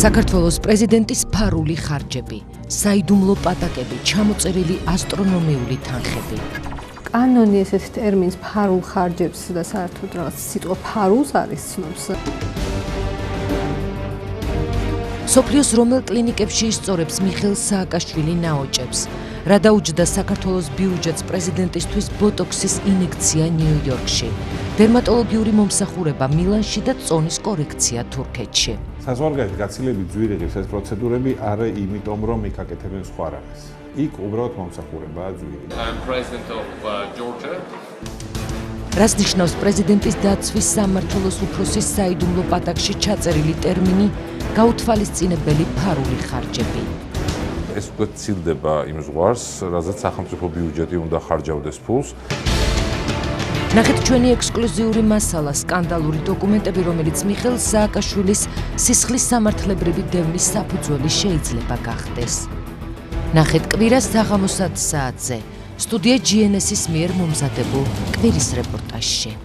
საქართველოს პრეზიდენტის ფარული ხარჯები, საიდუმლო პატაკები, ჩამოწერილი ასტრონომიული თანხები. კანონი ესეთ ტერმინს ფარულ ხარჯებს და საერთოდ რაღაც სიტყვა ფარულს არის ცნობს. სოფლიოს რომელ კლინიკებში ისწორებს მიხეილ სააკაშვილი ნაოჭებს? რა დაუჯდა საქართველოს ბიუჯეტს პრეზიდენტისთვის ბოტოქსის ინექცია ნიუ-იორკში, დერმატოლოგიური მომსახურება მილანში და წონის კორექცია თურქეთში. საზღვარგარეთ გაცილებით ძვირი ღირს ეს პროცედურები არა იმიტომ რომ იკაკეთებენ სხვა რამეს. იქ უბრალოდ მომსახურებაა ძვირი. I'm president of Georgia. რას ნიშნავს პრეზიდენტის დაცვის სამმართველოს უფროსის საიდუმლო პატაკში ჩაწერილი ტერმინი გაუთვალისწინებელი ფარული ხარჯები? ეს უკვე ცილდება იმ ზღვარს, რაზეც სახელმწიფო ბიუჯეტი უნდა ხარჯავდეს ფულს. ნახეთ ჩვენი ექსკლუზიური მასალა, სკანდალური დოკუმენტები, რომელიც მიხეილ სააკაშვილის სისხლის სამართლებრივი დევნის საფუძველი შეიძლება გახდეს. ნახეთ კვირას საღამოს 10 საათზე, სტუდია GNS-ის მიერ მომზადებულ კვირის რეპორტაჟში.